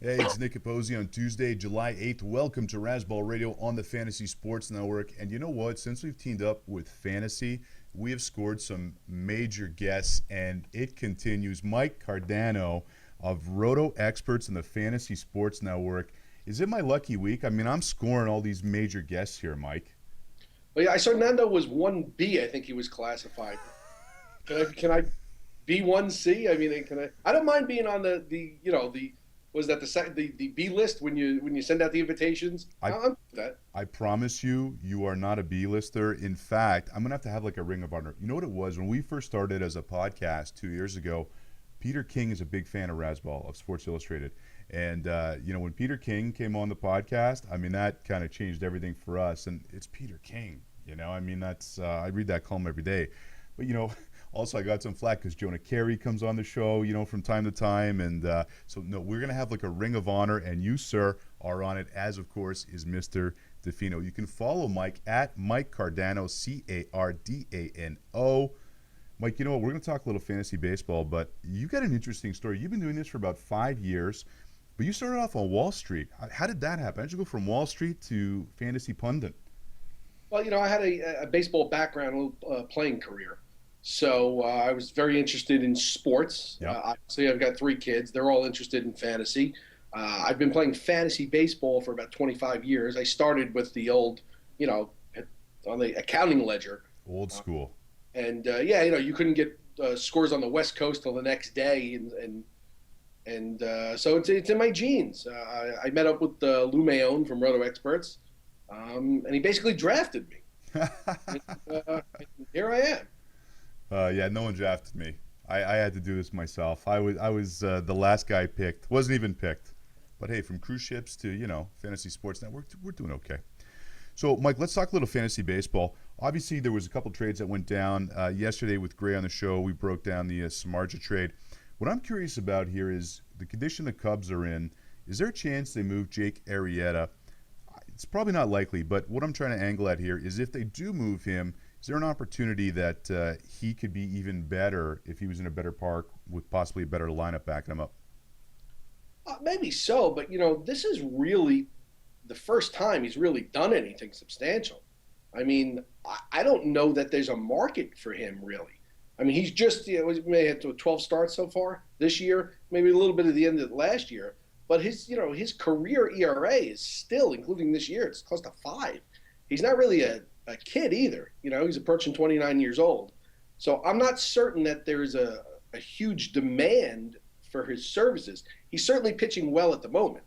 Hey, it's Nick Capozzi on Tuesday, July 8th. Welcome to Razzball Radio on the Fantasy Sports Network. And you know what? Since we've teamed up with Fantasy, we have scored some major guests, and it continues. Mike Cardano of Roto Experts in the Fantasy Sports Network. Is it my lucky week? I mean, I'm scoring all these major guests here, Mike. Well, yeah, I saw Nando was 1B, I think he was classified. Can I be 1C? I mean, can I? I don't mind being on the was that the B list when you send out the invitations? I'm with that. I promise you, you are not a B-lister. In fact, I'm going to have like a ring of honor. You know what it was? When we first started as a podcast 2 years ago, Peter King is a big fan of Razzball, of Sports Illustrated. And, when Peter King came on the podcast, I mean, that kind of changed everything for us. And it's Peter King, I mean, that's, I read that column every day. But, also I got some flack because Jonah Carey comes on the show, from time to time. And so, no, we're going to have like a ring of honor. And you, sir, are on it, as, of course, is Mr. DeFino. You can follow Mike at Mike Cardano, Cardano. Mike, you know what? We're going to talk a little fantasy baseball, but you got an interesting story. You've been doing this for about 5 years. But you started off on Wall Street. How did that happen? How did you go from Wall Street to fantasy pundit? Well, I had a baseball background, playing career, so I was very interested in sports. Yep. Obviously, I've got 3 kids; they're all interested in fantasy. I've been playing fantasy baseball for about 25 years. I started with the old, on the accounting ledger. Old school. You couldn't get scores on the West Coast till the next day, so it's in my genes. I met up with LoMo from Roto Experts, and he basically drafted me. And here I am. Yeah, no one drafted me. I had to do this myself. I was the last guy picked. Wasn't even picked. But hey, from cruise ships to Fantasy Sports Network, we're doing okay. So, Mike, let's talk a little fantasy baseball. Obviously, there was a couple trades that went down yesterday with Gray on the show. We broke down the Samardzija trade. What I'm curious about here is the condition the Cubs are in. Is there a chance they move Jake Arrieta? It's probably not likely, but what I'm trying to angle at here is if they do move him, is there an opportunity that he could be even better if he was in a better park with possibly a better lineup backing him up? Maybe so, but this is really the first time he's really done anything substantial. I mean, I don't know that there's a market for him really. I mean, he's just, he may have 12 starts so far this year, maybe a little bit at the end of last year. But his career ERA is still, including this year, it's close to 5. He's not really a kid either. He's approaching 29 years old. So I'm not certain that there's a huge demand for his services. He's certainly pitching well at the moment.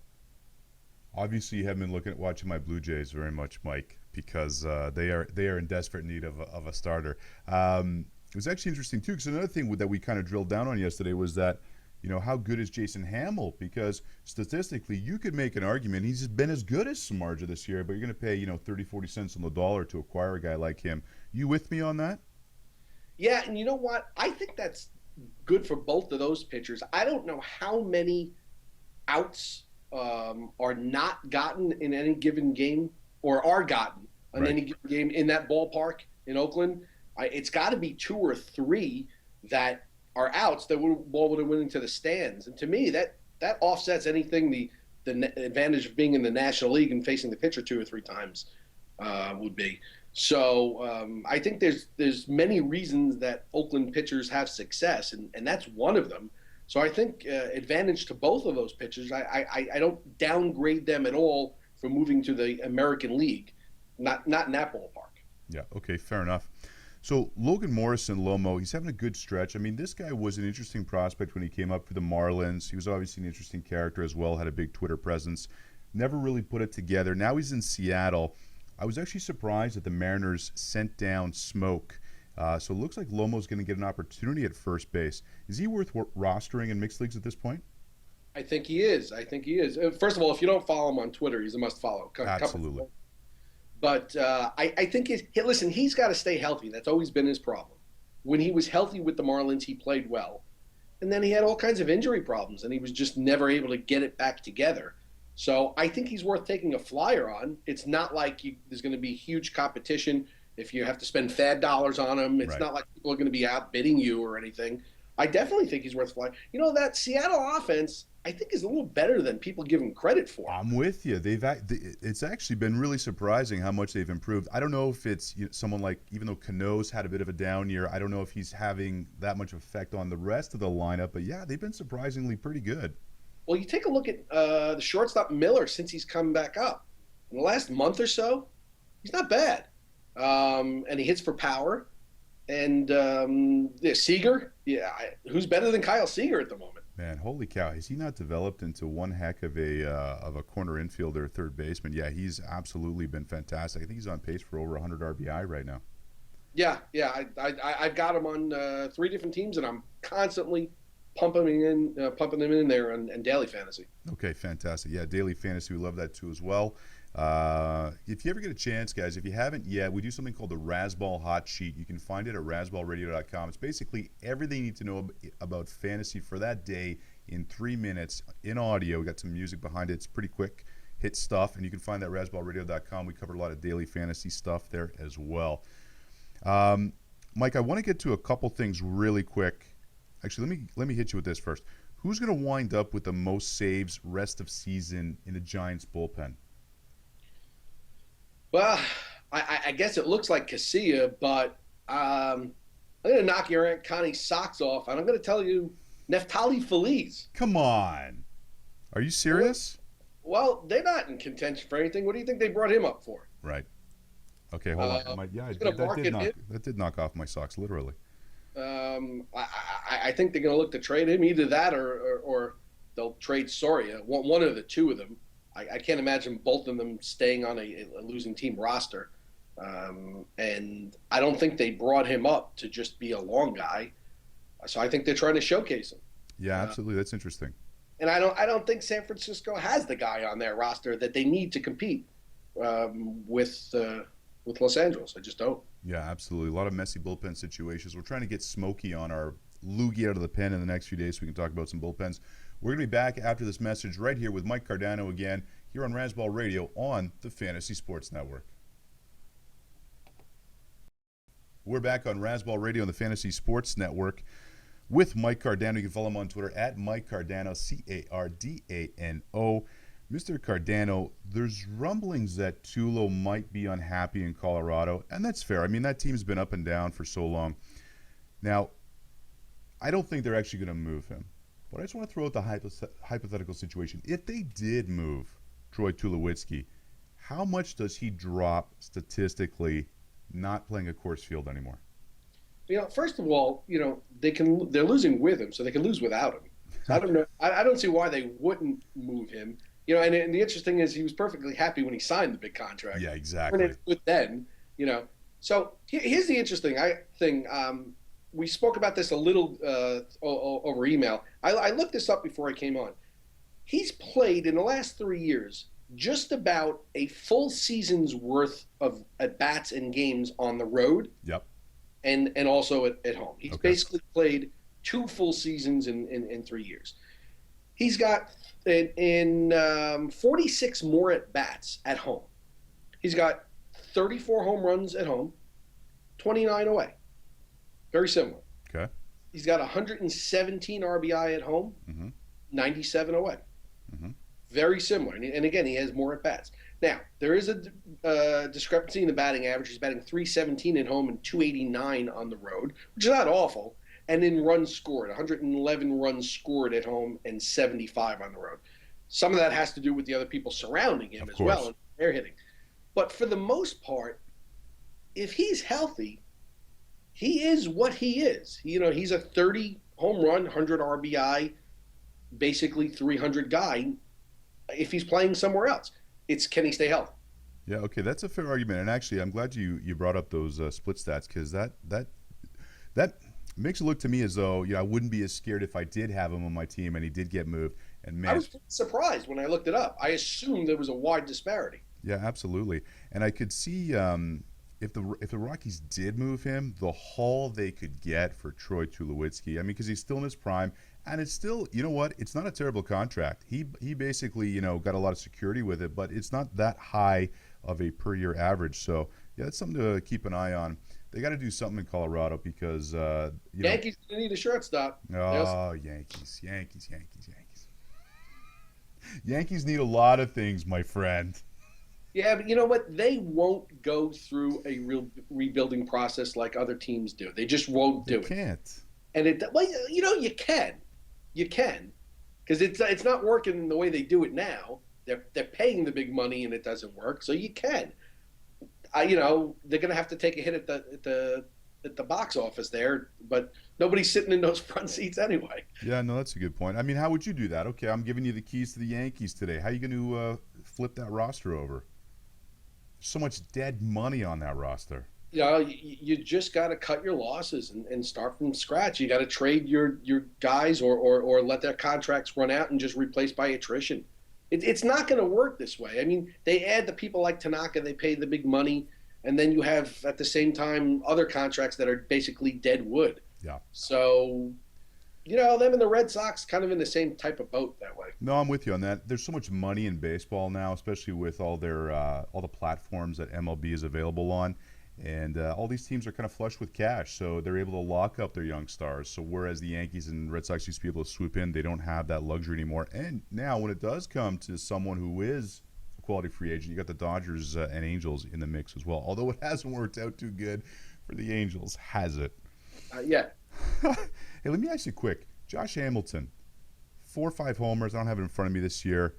Obviously, you haven't been watching my Blue Jays very much, Mike, because they are in desperate need of a starter. It was actually interesting, too, because another thing that we kind of drilled down on yesterday was that, how good is Jason Hamill? Because statistically, you could make an argument he's been as good as Samardzija this year, but you're going to pay, 30, 40 cents on the dollar to acquire a guy like him. You with me on that? Yeah, and you know what? I think that's good for both of those pitchers. I don't know how many outs are not gotten in any given game or are gotten in any given game in that ballpark in Oakland. It's got to be 2 or 3 that are outs that ball would have went into the stands. And to me, that offsets anything the advantage of being in the National League and facing the pitcher 2 or 3 times would be. So I think there's many reasons that Oakland pitchers have success, and that's one of them. So I think advantage to both of those pitchers. I don't downgrade them at all for moving to the American League, not in that ballpark. Yeah, okay, fair enough. So Logan Morrison, LoMo, he's having a good stretch. I mean, this guy was an interesting prospect when he came up for the Marlins. He was obviously an interesting character as well, had a big Twitter presence. Never really put it together. Now he's in Seattle. I was actually surprised that the Mariners sent down Smoke. So it looks like LoMo's going to get an opportunity at first base. Is he worth rostering in mixed leagues at this point? I think he is. First of all, if you don't follow him on Twitter, he's a must follow. Absolutely. But I think he's got to stay healthy. That's always been his problem. When he was healthy with the Marlins, he played well. And then he had all kinds of injury problems, and he was just never able to get it back together. So I think he's worth taking a flyer on. It's not like there's going to be huge competition if you have to spend fab dollars on him. It's not like people are going to be outbidding you or anything. I definitely think he's worth flying. You know, that Seattle offense, I think, is a little better than people give him credit for. I'm with you. It's actually been really surprising how much they've improved. I don't know if it's someone like, even though Cano's had a bit of a down year, I don't know if he's having that much effect on the rest of the lineup. But yeah, they've been surprisingly pretty good. Well, you take a look at the shortstop Miller since he's come back up. In the last month or so, he's not bad. And he hits for power. And yeah, Seager, yeah, who's better than Kyle Seager at the moment? Man, holy cow! Has he not developed into one heck of a corner infielder, third baseman? Yeah, he's absolutely been fantastic. I think he's on pace for over 100 RBI right now. Yeah, yeah, I've got him on 3 different teams, and I'm constantly pumping them in there and daily fantasy. Okay, fantastic. Yeah, daily fantasy, we love that too as well. If you ever get a chance, guys, if you haven't yet, we do something called the Razzball Hot Sheet. You can find it at razzballradio.com. It's basically everything you need to know about fantasy for that day in 3 minutes in audio. We got some music behind it. It's pretty quick hit stuff, and you can find that at razzballradio.com. We cover a lot of daily fantasy stuff there as well. Mike, I want to get to a couple things really quick. Actually, let me hit you with this first. Who's going to wind up with the most saves rest of season in the Giants bullpen? Well, I guess it looks like Casilla, but I'm going to knock your Aunt Connie's socks off, and I'm going to tell you Neftali Feliz. Come on. Are you serious? Well, they're not in contention for anything. What do you think they brought him up for? Right. Okay, hold on. Yeah, that did knock off my socks, literally. I think they're going to look to trade him, either that or they'll trade Soria, one of the two of them. I can't imagine both of them staying on a losing team roster. And I don't think they brought him up to just be a long guy. So I think they're trying to showcase him. Yeah, absolutely. That's interesting. And I don't think San Francisco has the guy on their roster that they need to compete with Los Angeles. I just don't. Yeah, absolutely. A lot of messy bullpen situations. We're trying to get Smokey on our loogie out of the pen in the next few days so we can talk about some bullpens. We're going to be back after this message right here with Mike Cardano again here on Razzball Radio on the Fantasy Sports Network. We're back on Razzball Radio on the Fantasy Sports Network with Mike Cardano. You can follow him on Twitter at Mike Cardano, Cardano. Mr. Cardano, there's rumblings that Tulo might be unhappy in Colorado, and that's fair. I mean, that team's been up and down for so long. Now, I don't think they're actually going to move him, but I just want to throw out the hypothetical situation. If they did move Troy Tulowitzki, how much does he drop statistically not playing a course field anymore? You know, first of all, you know, they're losing with him, so they can lose without him. I don't know. I don't see why they wouldn't move him. You know, and the interesting is he was perfectly happy when he signed the big contract. Yeah, exactly. When it's good then, you know. So here's the interesting thing. We spoke about this a little over email. I looked this up before I came on. He's played in the last 3 years just about a full season's worth of at-bats and games on the road. Yep. And also at home. He's basically played 2 full seasons in 3 years. He's got in 46 more at-bats at home. He's got 34 home runs at home, 29 away. Very similar. Okay. He's got 117 RBI at home, 97 away. Very similar. And again, he has more at-bats. Now, there is a discrepancy in the batting average. He's batting .317 at home and .289 on the road, which is not awful. And in runs scored, 111 runs scored at home and 75 on the road. Some of that has to do with the other people surrounding him as well, and they're hitting. But for the most part, if he's healthy, he is what he is. You know, he's a 30 home run, 100 RBI, basically 300 guy if he's playing somewhere else. It's can he stay healthy? Yeah, okay, that's a fair argument. And actually, I'm glad you brought up those split stats because that makes it look to me as though I wouldn't be as scared if I did have him on my team and he did get moved. And man, I was surprised when I looked it up. I assumed there was a wide disparity. Yeah, absolutely. And I could see if the Rockies did move him, the haul they could get for Troy Tulowitzki. I mean, because he's still in his prime, and it's still, you know what? It's not a terrible contract. He basically got a lot of security with it, but it's not that high of a per year average. So yeah, that's something to keep an eye on. They got to do something in Colorado because Yankees gonna need a shortstop. Yes. oh, Yankees, Yankees, Yankees, Yankees. Yankees need a lot of things, my friend. Yeah, but you know what? They won't go through a real rebuilding process like other teams do. They just won't They do it. can't. And well, you can, because it's not working the way they do it now. They're paying the big money and it doesn't work, so you can. They're gonna have to take a hit at the box office there, but nobody's sitting in those front seats anyway. Yeah, no, that's a good point. I mean, how would you do that? Okay, I'm giving you the keys to the Yankees today. How are you going to flip that roster over? So much dead money on that roster. You just got to cut your losses and start from scratch. You got to trade your guys or let their contracts run out and just replace by attrition. It's not going to work this way. I mean, they add the people like Tanaka, they pay the big money, and then you have at the same time other contracts that are basically dead wood. Yeah. So, them and the Red Sox kind of in the same type of boat that way. No, I'm with you on that. There's so much money in baseball now, especially with all the platforms that MLB is available on. And all these teams are kind of flush with cash, so they're able to lock up their young stars. So whereas the Yankees and Red Sox used to be able to swoop in, they don't have that luxury anymore. And now when it does come to someone who is a quality free agent, you got the Dodgers and Angels in the mix as well. Although it hasn't worked out too good for the Angels, has it? Yeah. Hey, let me ask you quick. Josh Hamilton, 4 or 5 homers. I don't have it in front of me this year.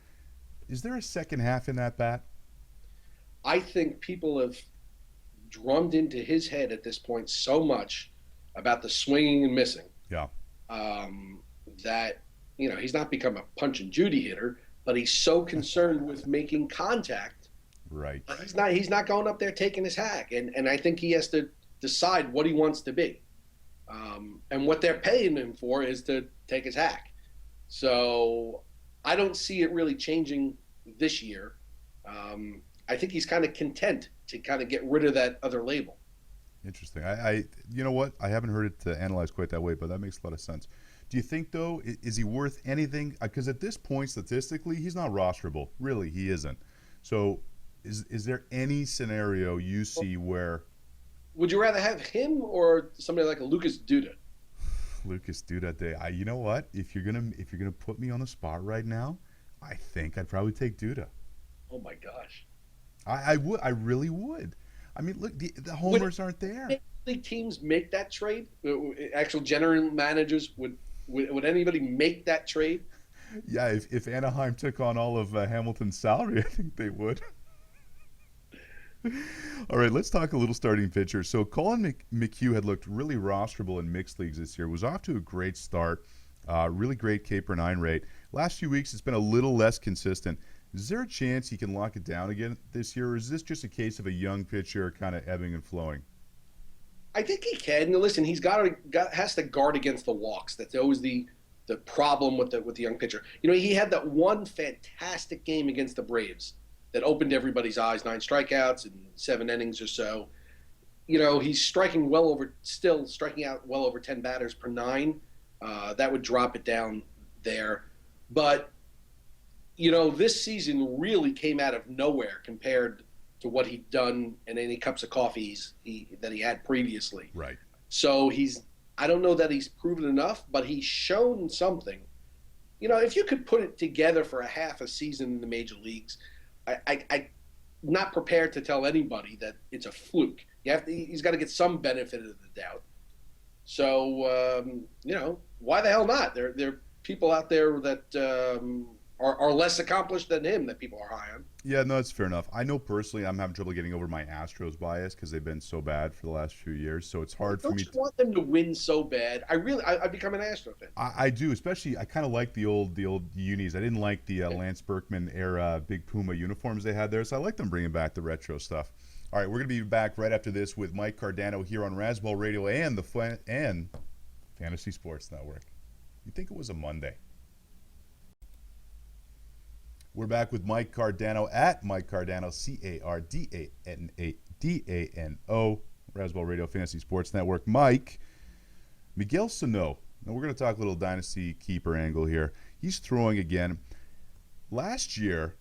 Is there a second half in that bat? I think people have drummed into his head at this point so much about the swinging and missing. Yeah. That he's not become a punch and Judy hitter, but he's so concerned with making contact. Right. He's not going up there taking his hack, and I think he has to decide what he wants to be. And what they're paying him for is to take his hack. So I don't see it really changing this year. I think he's kind of content to kind of get rid of that other label. Interesting. I you know what? I haven't heard it analyzed quite that way, but that makes a lot of sense. Do you think, though, is he worth anything? Because at this point, statistically, he's not rosterable. Really, he isn't. So is there any scenario you see where... Would you rather have him or somebody like a Lucas Duda? Lucas Duda Day. You know what? If you're gonna put me on the spot right now, I think I'd probably take Duda. Oh my gosh. I would. I really would. I mean, look, the homers aren't there. Would teams make that trade? Actual general managers would anybody make that trade? Yeah, if Anaheim took on all of Hamilton's salary, I think they would. All right, let's talk a little starting pitcher. So Collin McHugh had looked really rosterable in mixed leagues this year. Was off to a great start, really great K/9 rate. Last few weeks, it's been a little less consistent. Is there a chance he can lock it down again this year, or is this just a case of a young pitcher kind of ebbing and flowing? I think he can. Listen, he's has to guard against the walks. That's always the problem with the young pitcher. He had that one fantastic game against the Braves that opened everybody's eyes, 9 strikeouts in 7 innings or so. He's striking out well over 10 batters per 9. That would drop it down there. But, this season really came out of nowhere compared to what he'd done in any cups of coffee that he had previously. Right. So I don't know that he's proven enough, but he's shown something. If you could put it together for a half a season in the major leagues, I'm not prepared to tell anybody that it's a fluke. He's got to get some benefit of the doubt. So, why the hell not? There are people out there that are less accomplished than him that people are high on. Yeah, no, that's fair enough. I know personally I'm having trouble getting over my Astros bias because they've been so bad for the last few years. So it's hard for me. Don't you want them to win so bad? I've become an Astro fan. I do, especially I kind of like the old unis. I didn't like the Lance Berkman era Big Puma uniforms they had there, so I like them bringing back the retro stuff. All right, we're going to be back right after this with Mike Cardano here on Razzball Radio and the Fantasy Sports Network. You'd think it was a Monday. We're back with Mike Cardano at Mike Cardano, Cardano, Razzball Radio Fantasy Sports Network. Mike, Miguel Sano. Now we're going to talk a little dynasty keeper angle here. He's throwing again. Last year,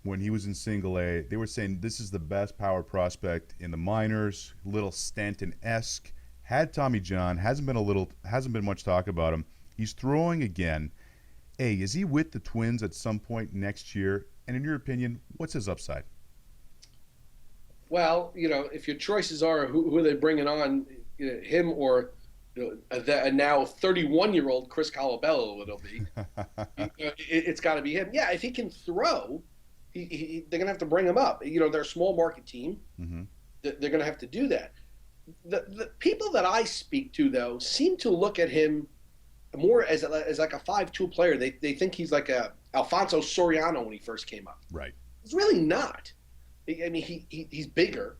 when he was in single A, they were saying this is the best power prospect in the minors, little Stanton-esque. Had Tommy John, hasn't been much talk about him. He's throwing again. A, is he with the Twins at some point next year? And in your opinion, what's his upside? Well, if your choices are who are they bringing on, him or a now 31-year-old Chris Colabello, it'll be. It's got to be him. Yeah, if he can throw, they're going to have to bring him up. They're a small market team. Mm-hmm. They're going to have to do that. The people that I speak to, though, seem to look at him more as like a 5-tool player. They think he's like a Alfonso Soriano when he first came up. Right. He's really not. I mean, he's bigger.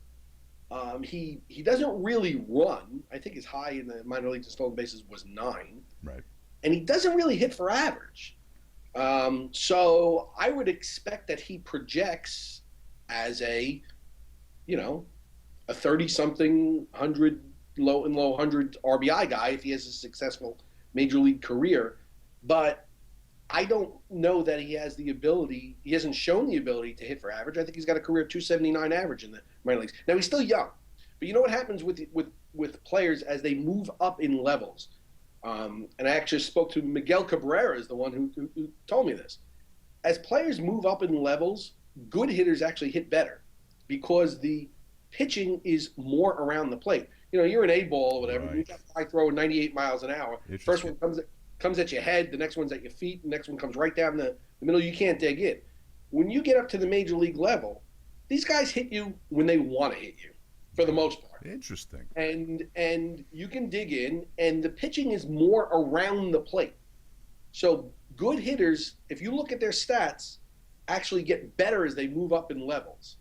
He doesn't really run. I think his high in the minor leagues in stolen bases was 9. Right. And he doesn't really hit for average. So I would expect that he projects as a 30-something, low hundred RBI guy if he has a successful major league career. But I don't know that he has the ability. He hasn't shown the ability to hit for average. I think he's got a career 279 average in the minor leagues. Now he's still young, but you know what happens with players as they move up in levels. And I actually spoke to Miguel Cabrera, is the one who told me this. As players move up in levels, good hitters actually hit better because the pitching is more around the plate. You're an A-ball or whatever. Right. You got a guy throwing 98 miles an hour. First one comes at your head, the next one's at your feet, the next one comes right down the middle. You can't dig in. When you get up to the major league level, these guys hit you when they want to hit you, for the most part. Interesting. And you can dig in, and the pitching is more around the plate. So good hitters, if you look at their stats, actually get better as they move up in levels.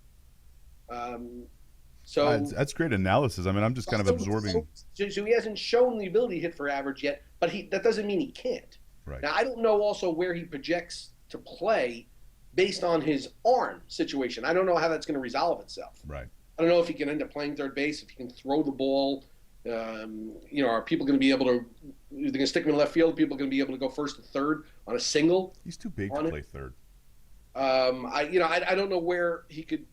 That's great analysis. I mean, I'm just kind of absorbing. So he hasn't shown the ability to hit for average yet, but that doesn't mean he can't. Right. Now, I don't know also where he projects to play based on his arm situation. I don't know how that's going to resolve itself. Right. I don't know if he can end up playing third base, if he can throw the ball. Are people going to be able to? They're going to stick him in left field. People going to be able to go first and third on a single. He's too big to play third. I don't know where he could.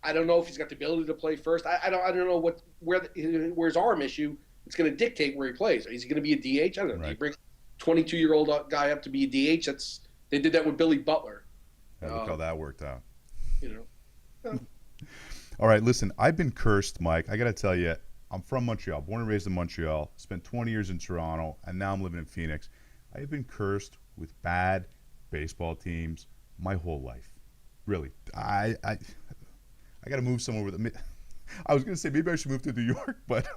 I don't know if he's got the ability to play first. I don't know where his arm issue. It's going to dictate where he plays. Is he going to be a DH? I don't know. Right. Do you bring a 22-year-old guy up to be a DH? They did that with Billy Butler. Look how that worked out. All right, listen, I've been cursed, Mike. I got to tell you, I'm from Montreal, born and raised in Montreal, spent 20 years in Toronto, and now I'm living in Phoenix. I have been cursed with bad baseball teams my whole life. Really. I got to move somewhere with it. I was going to say maybe I should move to New York, but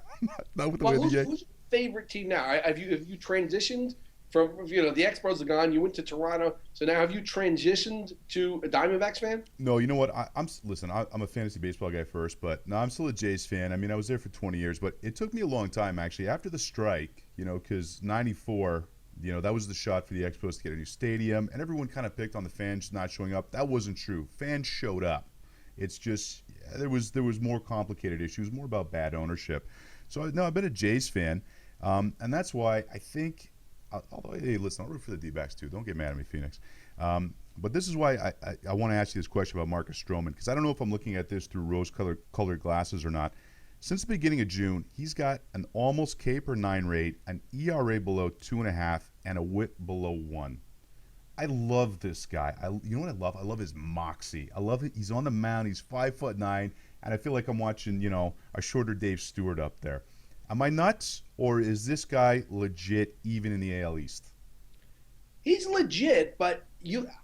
not with the way the Yankees. Who's your favorite team now? Have you transitioned from the Expos are gone? You went to Toronto, so now have you transitioned to a Diamondbacks fan? No, you know what? I'm a fantasy baseball guy first, but no, I'm still a Jays fan. I mean, I was there for 20 years, but it took me a long time actually after the strike. Because '94. That was the shot for the Expos to get a new stadium, and everyone kind of picked on the fans not showing up. That wasn't true. Fans showed up. It's just there was more complicated issues, more about bad ownership. So no, I've been a Jays fan, and that's why I think. Although, hey, listen, I'll root for the D-backs too. Don't get mad at me, Phoenix. But this is why I want to ask you this question about Marcus Stroman, because I don't know if I'm looking at this through rose-colored glasses or not. Since the beginning of June, he's got an almost K/9 rate, an ERA below 2.5, and a WHIP below 1. I love this guy. You know what I love? I love his moxie. I love it. He's on the mound. He's 5'9", and I feel like I'm watching, a shorter Dave Stewart up there. Am I nuts, or is this guy legit even in the AL East? He's legit, but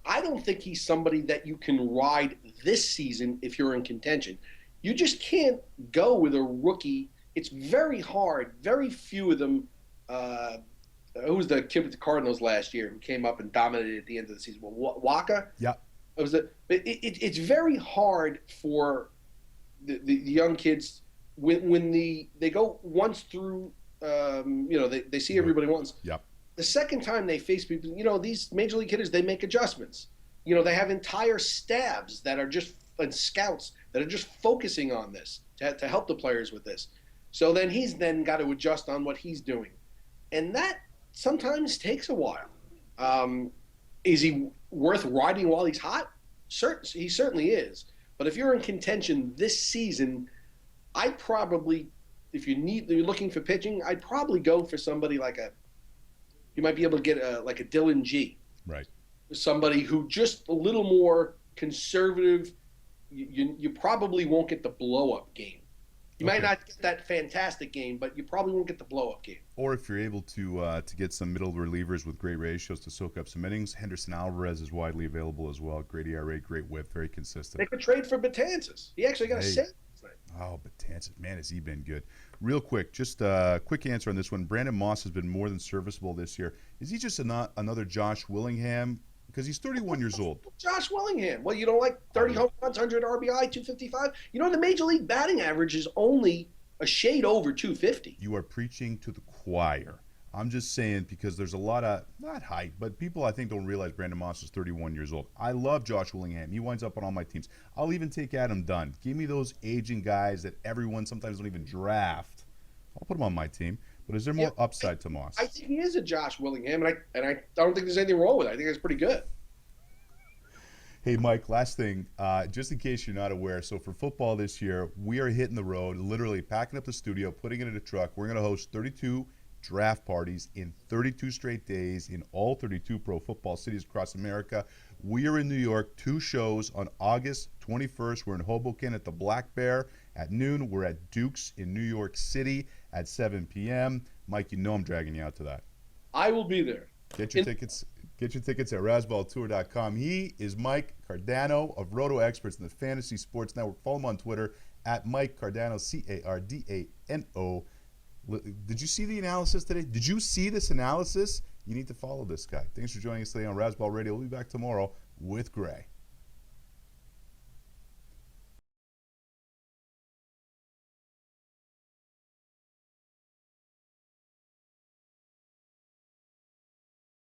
I don't think he's somebody that you can ride this season if you're in contention. You just can't go with a rookie. It's very hard. Very few of them. Who was the kid with the Cardinals last year who came up and dominated at the end of the season? Waka? Yeah. It's very hard for the young kids when they go once through. They see everybody once. Yeah. The second time they face people, these major league hitters, they make adjustments. They have entire staffs that are and scouts that are just focusing on this to help the players with this. So then he's got to adjust on what he's doing. And that sometimes takes a while. Is he worth riding while he's hot? He certainly is. But if you're in contention this season, I'd probably, if you're looking for pitching, I'd probably go for somebody you might be able to get like a Dylan G. Right. Somebody who just a little more conservative. You probably won't get the blow-up game. You might not get that fantastic game, but you probably won't get the blow-up game. Or if you're able to get some middle relievers with great ratios to soak up some innings, Henderson Alvarez is widely available as well. Great ERA, great whip, very consistent. They could trade for Betances. He actually got a save. Oh, Betances, man, has he been good. Real quick, just a quick answer on this one. Brandon Moss has been more than serviceable this year. Is he just another Josh Willingham? Because he's 31 years old. Josh Willingham. Well, you don't like 30 home runs, 100 RBI, 255? You know, the Major League batting average is only a shade over 250. You are preaching to the choir. I'm just saying because there's a lot of, not hype, but people I think don't realize Brandon Moss is 31 years old. I love Josh Willingham. He winds up on all my teams. I'll even take Adam Dunn. Give me those aging guys that everyone sometimes don't even draft. I'll put them on my team. But is there more upside to Moss? I think he is a Josh Willingham, and I don't think there's anything wrong with it. I think it's pretty good. Hey, Mike, last thing, just in case you're not aware, so for football this year, we are hitting the road, literally packing up the studio, putting it in a truck. We're going to host 32 draft parties in 32 straight days in all 32 pro football cities across America. We are in New York, 2 shows on August 21st. We're in Hoboken at the Black Bear at noon. We're at Duke's in New York City at 7 p.m. Mike, you know I'm dragging you out to that. I will be there. Get your tickets. Get your tickets at razzballtour.com. He is Mike Cardano of Roto Experts in the Fantasy Sports Network. Follow him on Twitter at Mike Cardano, Cardano. Did you see the analysis today? Did you see this analysis? You need to follow this guy. Thanks for joining us today on Razzball Radio. We'll be back tomorrow with Gray.